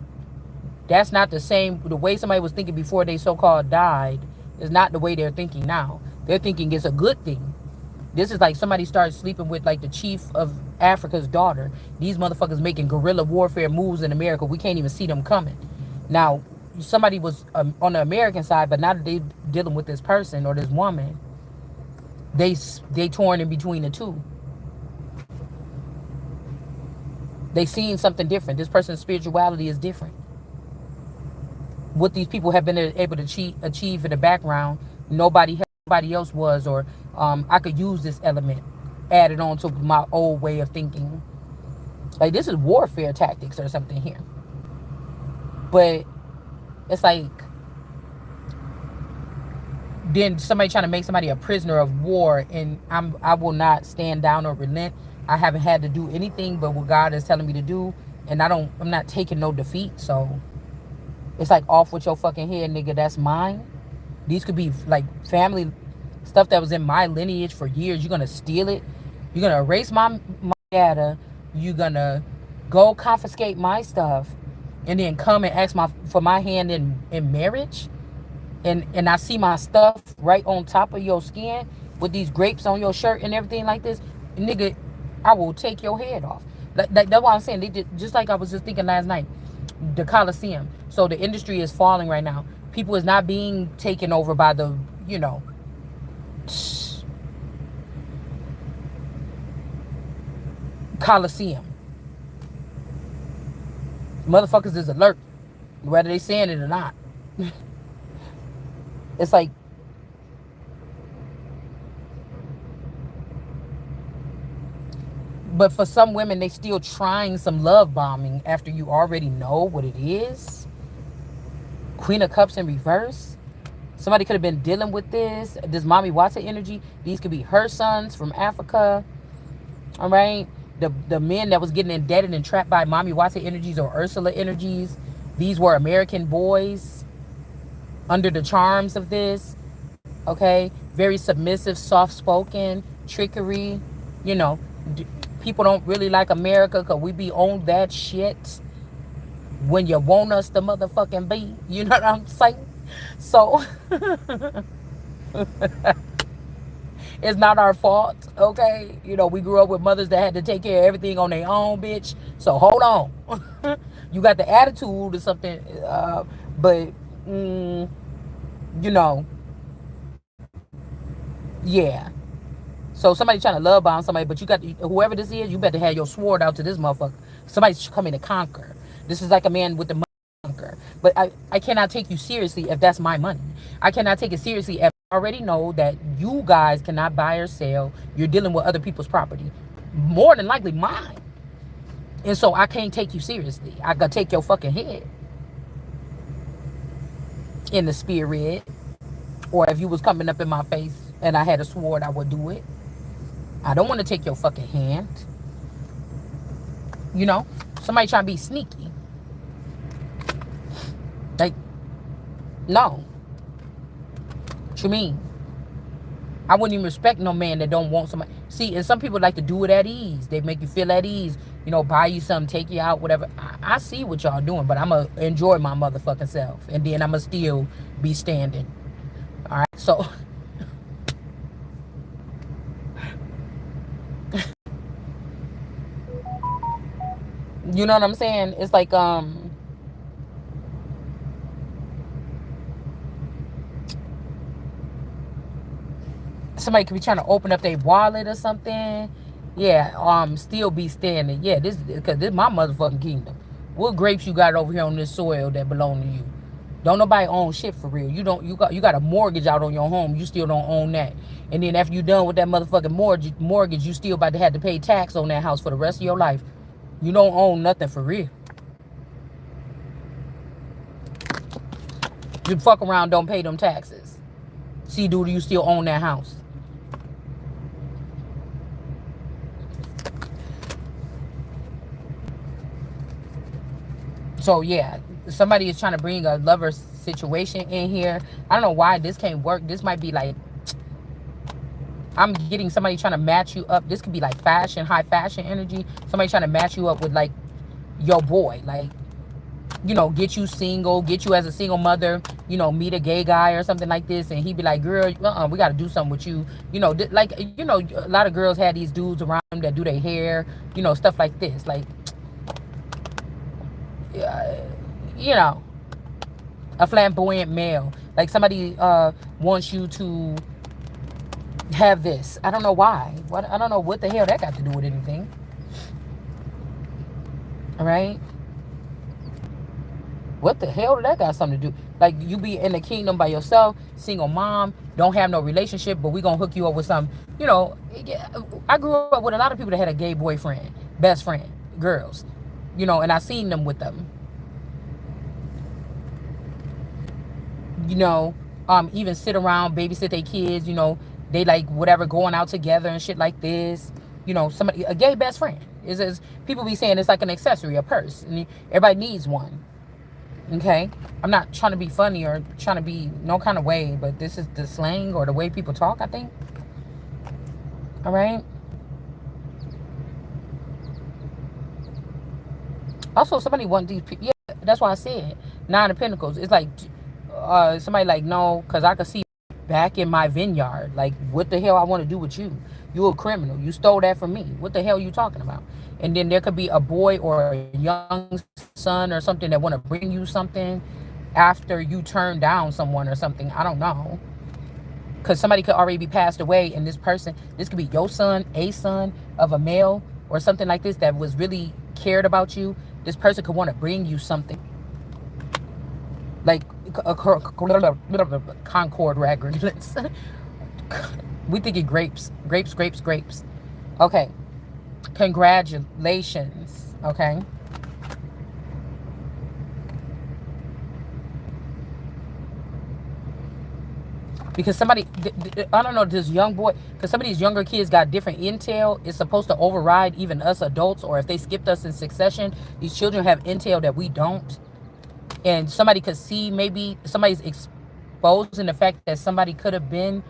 That's not the same. The way somebody was thinking before they so-called died is not the way they're thinking now. They're thinking it's a good thing. This is like somebody started sleeping with like the chief of Africa's daughter. These motherfuckers making guerrilla warfare moves in America. We can't even see them coming. Now, somebody was on the American side, but now that they dealing with this person or this woman, they torn in between the two. They seen something different. This person's spirituality is different. What these people have been able to achieve in the background, nobody else was, or I could use this element added on to my old way of thinking. Like, this is warfare tactics or something here. But it's like, then somebody trying to make somebody a prisoner of war, and I will not stand down or relent. I haven't had to do anything but what God is telling me to do, and I'm not taking no defeat. So it's like, off with your fucking head, nigga. That's mine. These could be like family stuff that was in my lineage for years. You're gonna steal it. You're gonna erase my data. You're gonna go confiscate my stuff, and then come and ask for my hand in marriage. And I see my stuff right on top of your skin with these grapes on your shirt and everything like this, nigga. I will take your head off. That's what I'm saying. They did, just like I was just thinking last night. The Coliseum. So the industry is falling right now. People is not being taken over by the, Coliseum. Motherfuckers is alert, whether they saying it or not. It's like, but for some women, they still trying some love bombing after you already know what it is. Queen of Cups in reverse. Somebody could have been dealing with this mommy Wata energy. These could be her sons from Africa. All right. The men that was getting indebted and trapped by mommy Wata energies or Ursula energies. These were American boys under the charms of this. Okay. Very submissive, soft spoken, trickery. You know, people don't really like America because we be on that shit when you want us to motherfucking be. You know what I'm saying? So it's not our fault, okay? You know, we grew up with mothers that had to take care of everything on their own, bitch. So hold on. You got the attitude or something, but, you know, yeah. So somebody trying to love bomb somebody, but you got whoever this is, you better have your sword out to this motherfucker. Somebody's coming to conquer. This is like a man with the money to conquer. But I cannot take you seriously if that's my money. I cannot take it seriously if I already know that you guys cannot buy or sell. You're dealing with other people's property. More than likely mine. And so I can't take you seriously. I gotta take your fucking head in the spirit. Or if you was coming up in my face and I had a sword, I would do it. I don't want to take your fucking hand. You know? Somebody trying to be sneaky. Like, no. What you mean? I wouldn't even respect no man that don't want somebody. See, and some people like to do it at ease. They make you feel at ease. You know, buy you something, take you out, whatever. I see what y'all doing, but I'm going to enjoy my motherfucking self. And then I'm going to still be standing. All right? So... You know what I'm saying? It's like, somebody could be trying to open up their wallet or something. Yeah, still be standing. Yeah, because this is my motherfucking kingdom. What grapes you got over here on this soil that belong to you? Don't nobody own shit for real. You got a mortgage out on your home. You still don't own that. And then after you done with that motherfucking mortgage, you still about to have to pay tax on that house for the rest of your life. You don't own nothing for real. You fuck around, don't pay them taxes. See, dude, you still own that house. So yeah, somebody is trying to bring a lover situation in here. I don't know why this can't work. This might be like, I'm getting somebody trying to match you up. This could be like fashion, high fashion energy. Somebody trying to match you up with like your boy. Like, you know, get you single, get you as a single mother, you know, meet a gay guy or something like this. And he'd be like, girl, we got to do something with you. You know, like, you know, a lot of girls had these dudes around them that do their hair, you know, stuff like this. Like, you know, a flamboyant male. Like somebody wants you to have this. I don't know why. I don't know what the hell that got to do with anything. All right? What the hell did that got something to do? Like, you be in the kingdom by yourself, single mom, don't have no relationship, but we gonna hook you up with some, you know. I grew up with a lot of people that had a gay boyfriend, best friend, girls, you know, and I seen them with them. You know, even sit around, babysit their kids, you know, they like whatever, going out together and shit like this. You know, somebody, a gay best friend. Is people be saying it's like an accessory, a purse, and everybody needs one. Okay, I'm not trying to be funny or trying to be no kind of way, but this is the slang or the way people talk, I think. All right. Also, somebody want these people. Yeah, that's why I said 9 of Pentacles. It's like somebody like, no, because I could see back in my vineyard. Like, what the hell I want to do with you? You a criminal. You stole that from me. What the hell are you talking about? And then there could be a boy or a young son or something that want to bring you something after you turn down someone or something. I don't know. Because somebody could already be passed away, and this person, this could be your son, a son of a male or something like this that was really cared about you. This person could want to bring you something. Like a Concord records. We thinking grapes. Grapes. Okay. Congratulations. Okay. Because somebody, I don't know, this young boy, because some of these younger kids got different intel. It's supposed to override even us adults, or if they skipped us in succession, these children have intel that we don't. And somebody could see, maybe somebody's exposing the fact that somebody could have been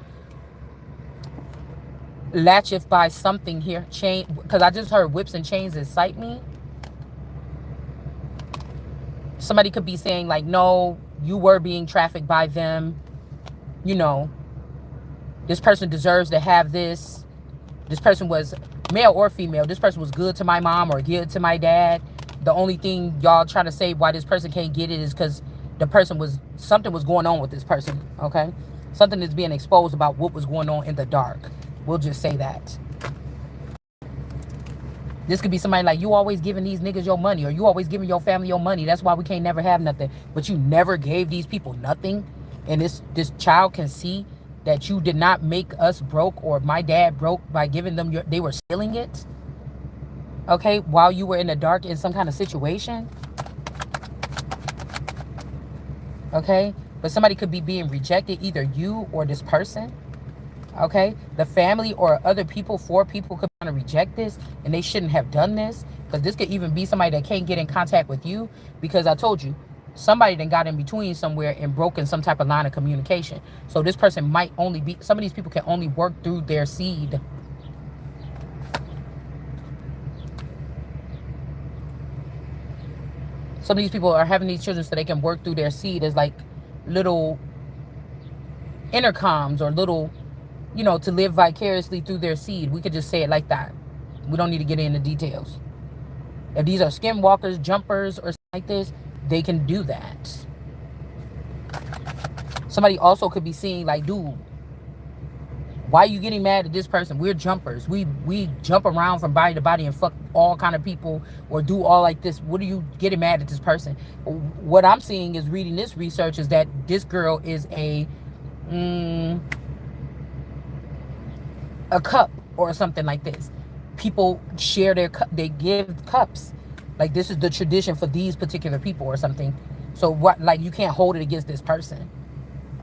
latched by something here. Chain, because I just heard whips and chains incite me. Somebody could be saying like, no, you were being trafficked by them. You know, this person deserves to have this. This person was male or female. This person was good to my mom or good to my dad. The only thing y'all trying to say why this person can't get it is because the person was, something was going on with this person, okay? Something is being exposed about what was going on in the dark. We'll just say that. This could be somebody like, you always giving these niggas your money, or you always giving your family your money. That's why we can't never have nothing. But you never gave these people nothing. And this child can see that you did not make us broke, or my dad broke, by giving them they were stealing it. Okay, while you were in the dark in some kind of situation. Okay, but somebody could be being rejected, either you or this person. Okay, the family or other people, 4 people could kind of reject this, and they shouldn't have done this, because this could even be somebody that can't get in contact with you, because I told you, somebody then got in between somewhere and broken some type of line of communication. So this person might only be, some of these people can only work through their seed. Some of these people are having these children so they can work through their seed as like little intercoms, or little, you know, to live vicariously through their seed. We could just say it like that. We don't need to get into details. If these are skinwalkers, jumpers, or something like this, they can do that. Somebody also could be seeing like, dude, why are you getting mad at this person? We're jumpers. We jump around from body to body and fuck all kind of people, or do all like this. What are you getting mad at this person? What I'm seeing is, reading this research, is that this girl is a cup or something like this. People share their cup. They give cups. Like, this is the tradition for these particular people or something. So what, like, you can't hold it against this person.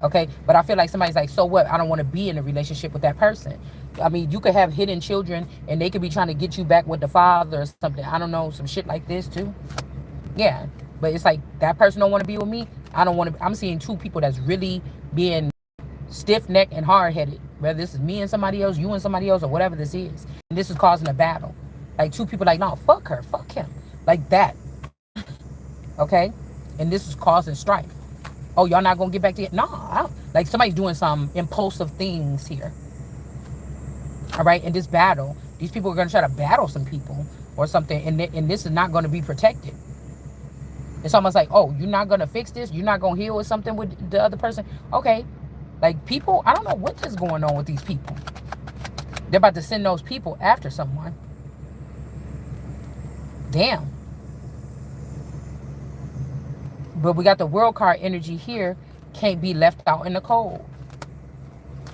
Okay, but I feel like somebody's like, so what? I don't want to be in a relationship with that person. I mean, you could have hidden children, and they could be trying to get you back with the father or something. I don't know, some shit like this too. Yeah, but it's like, that person don't want to be with me. I don't want to. I'm seeing 2 people that's really being stiff-necked and hard-headed. Whether this is me and somebody else, you and somebody else, or whatever this is. And this is causing a battle. Like, 2 people like, no, fuck her, fuck him. Like that. Okay? And this is causing strife. Oh, y'all not gonna get back to it? No, like somebody's doing some impulsive things here. All right, in this battle, these people are gonna try to battle some people or something, and this is not gonna be protected. It's almost like, oh, you're not gonna fix this, you're not gonna heal with something with the other person. Okay, like, people, I don't know what is going on with these people. They're about to send those people after someone. Damn. But we got the world card energy here. Can't be left out in the cold.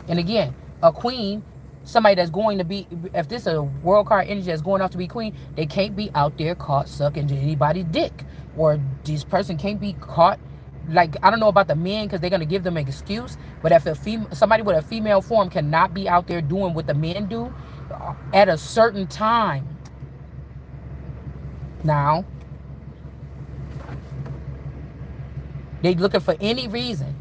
And again, a queen, somebody that's going to be, if this is a world card energy that's going off to be queen, they can't be out there caught sucking anybody's dick. Or this person can't be caught, like, I don't know about the men, because they're going to give them an excuse. But if somebody with a female form cannot be out there doing what the men do at a certain time. Now, they looking for any reason.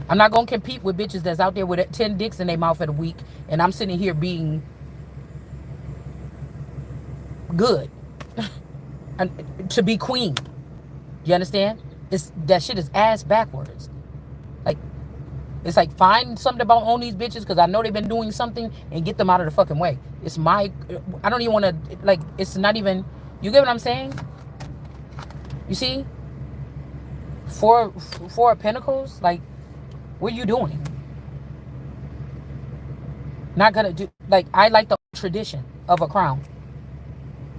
I'm not going to compete with bitches that's out there with 10 dicks in their mouth at a week, and I'm sitting here being good to be queen. You understand? That shit is ass backwards. Like, it's like, find something about on these bitches, because I know they've been doing something, and get them out of the fucking way. It's my, I don't even want to, like, it's not even, you get what I'm saying? You see? Four of Pentacles, like, what are you doing? Not gonna do, like, I like the tradition of a crown.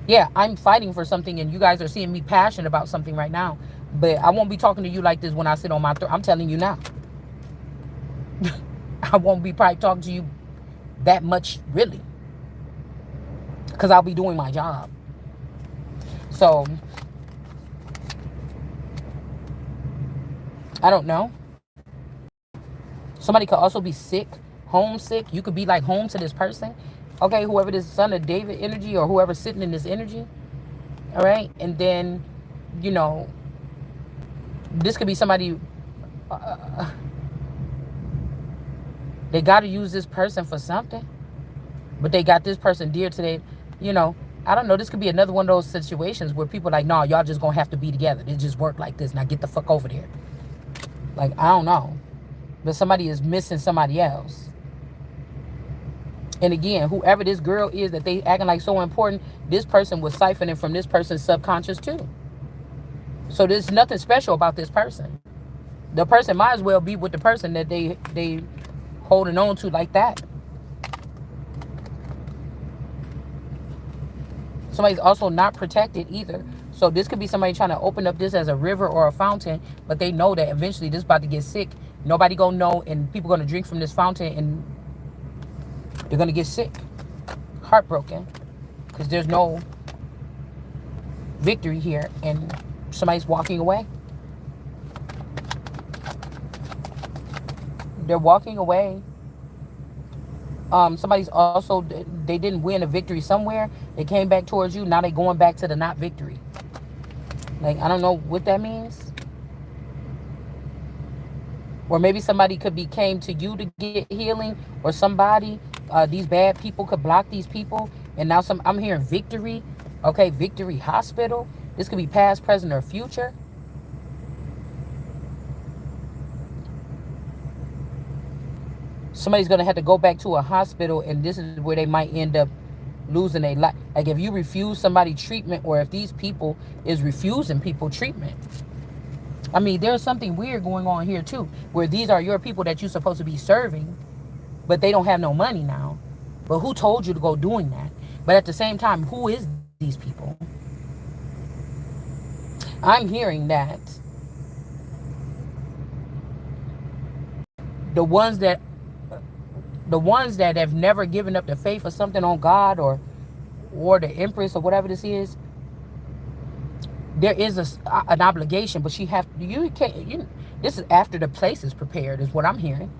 Yeah, I'm fighting for something, and you guys are seeing me passionate about something right now. But I won't be talking to you like this when I sit on my throne. I'm telling you now. I won't be probably talking to you that much, really. Because I'll be doing my job. So, I don't know. Somebody could also be sick, homesick. You could be like home to this person. Okay, whoever this son of David energy or whoever's sitting in this energy. All right. And then, you know, this could be somebody, they got to use this person for something, but they got this person dear to they, you know, I don't know. This could be another one of those situations where people are like, no, y'all just going to have to be together. It just work like this. Now get the fuck over there. Like, I don't know. But somebody is missing somebody else. And again, whoever this girl is that they acting like so important, this person was siphoning from this person's subconscious too. So there's nothing special about this person. The person might as well be with the person that they holding on to like that. Somebody's also not protected either. So this could be somebody trying to open up this as a river or a fountain, but they know that eventually this is about to get sick. Nobody gonna know, and people gonna drink from this fountain, and they're gonna get sick, heartbroken, because there's no victory here, and somebody's walking away. They're walking away. Somebody's also, they didn't win a victory somewhere. They came back towards you. Now they going back to the not victory. Like, I don't know what that means. Or maybe somebody came to you to get healing, or somebody, these bad people could block these people. And now I'm hearing victory. Okay, victory hospital. This could be past, present, or future. Somebody's going to have to go back to a hospital, and this is where they might end up losing their life. Like if you refuse somebody treatment, or if these people is refusing people treatment. I mean, there's something weird going on here too, where these are your people that you're supposed to be serving, but they don't have no money now. But who told you to go doing that? But at the same time, who is these people? I'm hearing that the ones that have never given up the faith or something on God, or the Empress or whatever this is, there is an obligation, but this is after the place is prepared, is what I'm hearing.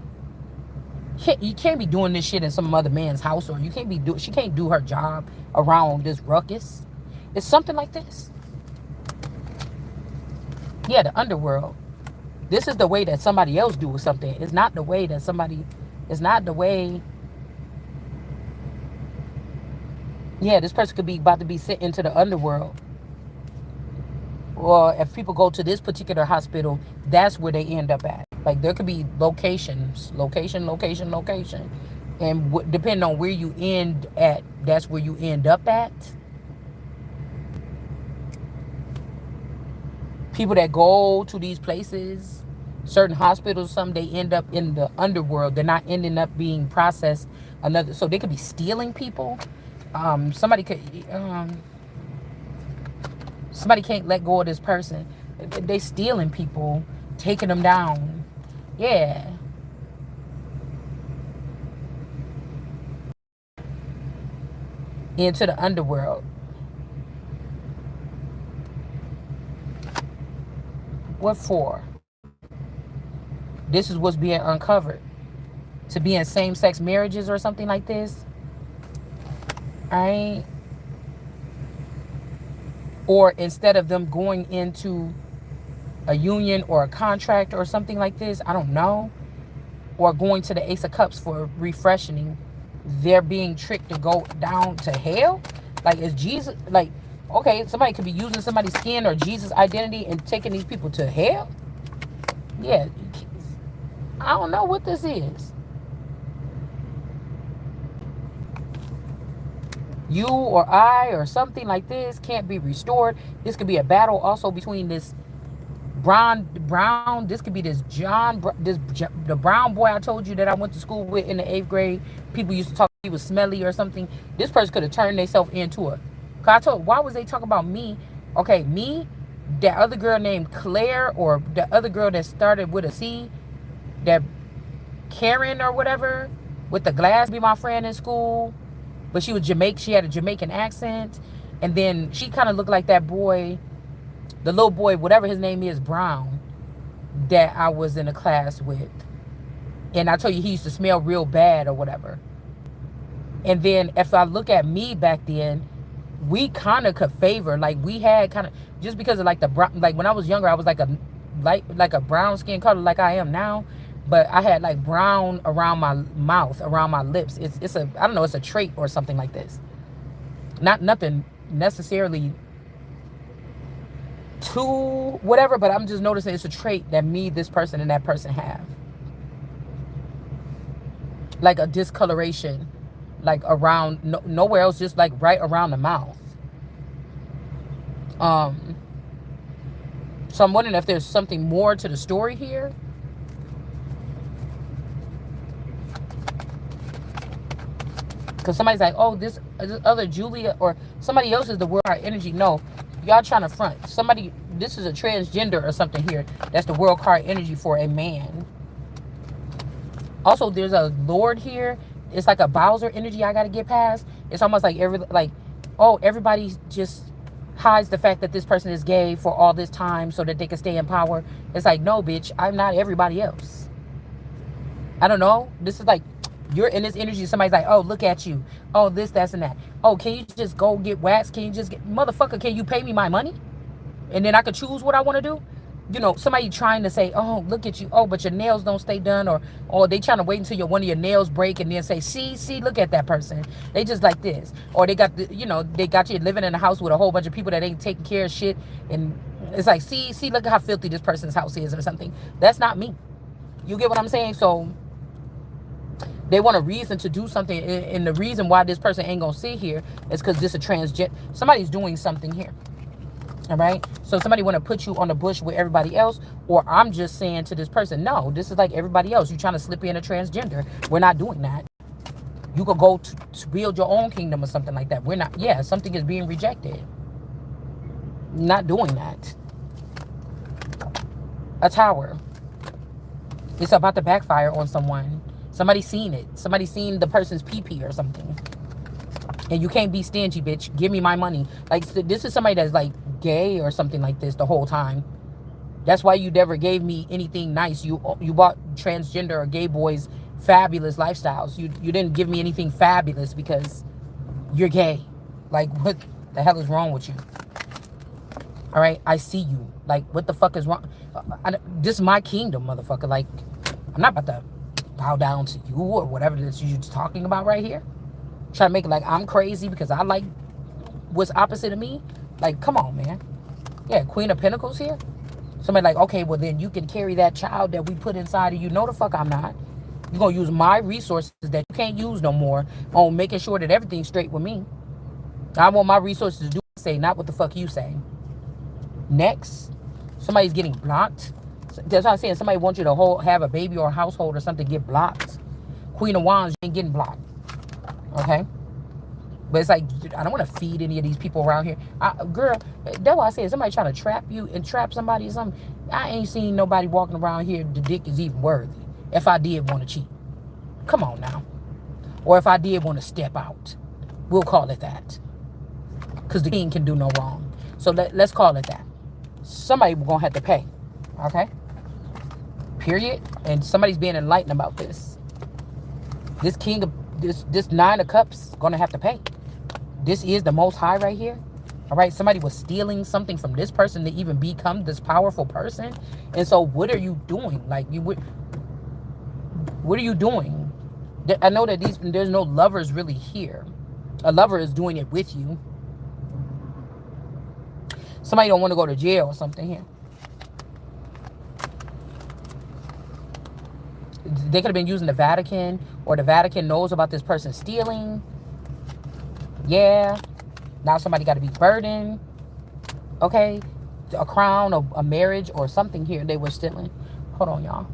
You can't be doing this shit in some other man's house, or she can't do her job around this ruckus. It's something like this. Yeah, the underworld. This is the way that somebody else do something. It's not the way that it's not the way. Yeah, this person could be about to be sent into the underworld. Or if people go to this particular hospital, that's where they end up at. Like there could be location. And depending on where you end at, that's where you end up at. People that go to these places, certain hospitals, some they end up in the underworld. They're not ending up being processed another. So they could be stealing people. Somebody can't let go of this person. They stealing people, taking them down. Yeah. Into the underworld. What for? This is what's being uncovered. To be in same-sex marriages or something like this. Alright? Or instead of them going into a union or a contract or something like this, I don't know. Or going to the Ace of Cups for refreshing, they're being tricked to go down to hell? Like, is Jesus, like, okay, somebody could be using somebody's skin or Jesus' identity and taking these people to hell? Yeah. I don't know what this is. You or I or something like this can't be restored. This could be a battle also between this Brown. This could be this the brown boy I told you that I went to school with in the 8th grade. People used to talk he was smelly or something. This person could have turned themselves into a. Cause I told, why was they talking about me? Okay, me, that other girl named Claire, or the other girl that started with a C, that Karen or whatever, with the glass, be my friend in school. But she was Jamaican. She had a Jamaican accent. And then she kind of looked like that boy, the little boy, whatever his name is, Brown, that I was in a class with And I told you he used to smell real bad or whatever. And then if I look at me back then, we kind of could favor, like we had kind of, just because of like the brown, like when I was younger, I was like a light, like a brown skin color like I am now. But I had like brown around my mouth, around my lips. It's a, I don't know, it's a trait or something like this. Not nothing necessarily too whatever, but I'm just noticing it's a trait that me, this person, and that person have. Like a discoloration, like around, nowhere else, just like right around the mouth. So I'm wondering if there's something more to the story here. Because somebody's like, oh, this other Julia or somebody else is the world card energy. No, y'all trying to front. Somebody, this is a transgender or something here. That's the world card energy for a man. Also, there's a Lord here. It's like a Bowser energy I got to get past. It's almost like everybody just hides the fact that this person is gay for all this time so that they can stay in power. It's like, no, bitch, I'm not everybody else. I don't know. This is like, you're in this energy. Somebody's like, oh, look at you. Oh, this, that's, and that. Oh, can you just go get waxed? Can you just get, motherfucker, can you pay me my money? And then I could choose what I want to do? You know, somebody trying to say, oh, look at you. Oh, but your nails don't stay done. Or they trying to wait until one of your nails break and then say, see, look at that person. They just like this. Or they got, they got you living in a house with a whole bunch of people that ain't taking care of shit. And it's like, see, look at how filthy this person's house is or something. That's not me. You get what I'm saying? So they want a reason to do something. And the reason why this person ain't going to sit here is because this is a transgender. Somebody's doing something here. All right. So somebody want to put you on the bush with everybody else. Or I'm just saying to this person, no, this is like everybody else. You're trying to slip in a transgender. We're not doing that. You could go to build your own kingdom or something like that. We're not. Yeah, something is being rejected. Not doing that. A tower. It's about to backfire on someone. Somebody seen it. Somebody seen the person's pee-pee or something. And you can't be stingy, bitch. Give me my money. Like, this is somebody that's like gay or something like this the whole time. That's why you never gave me anything nice. You bought transgender or gay boys fabulous lifestyles. You didn't give me anything fabulous because you're gay. Like, what the hell is wrong with you? All right, I see you. Like, what the fuck is wrong? This is my kingdom, motherfucker. Like, I'm not about to bow down to you or whatever that you're talking about right here. Try to make it like I'm crazy because I like what's opposite of me. Like, come on, man. Yeah, Queen of Pentacles here. Somebody like, okay, well then you can carry that child that we put inside of you. No, the fuck I'm not. You're going to use my resources that you can't use no more on making sure that everything's straight with me. I want my resources to do what I say, not what the fuck you say. Next, somebody's getting blocked. That's what I'm saying. Somebody wants you to have a baby or a household or something, get blocked. Queen of Wands, you ain't getting blocked. Okay? But it's like, I don't want to feed any of these people around here. Girl, that's why I said, somebody trying to trap you and trap somebody or something. I ain't seen nobody walking around here the dick is even worthy. If I did want to cheat. Come on now. Or if I did want to step out. We'll call it that. Because the king can do no wrong. So let's call it that. Somebody going to have to pay. Okay? Period. And somebody's being enlightened about this. This king of this 9 of cups going to have to pay. This is the most high right here. All right, somebody was stealing something from this person to even become this powerful person. And so what are you doing? Like, what are you doing? I know that there's no lovers really here. A lover is doing it with you. Somebody don't want to go to jail or something here. They could have been using the Vatican, or the Vatican knows about this person stealing. Yeah. Now somebody got to be burdened. Okay. A crown, a marriage, or something here they were stealing. Hold on, y'all.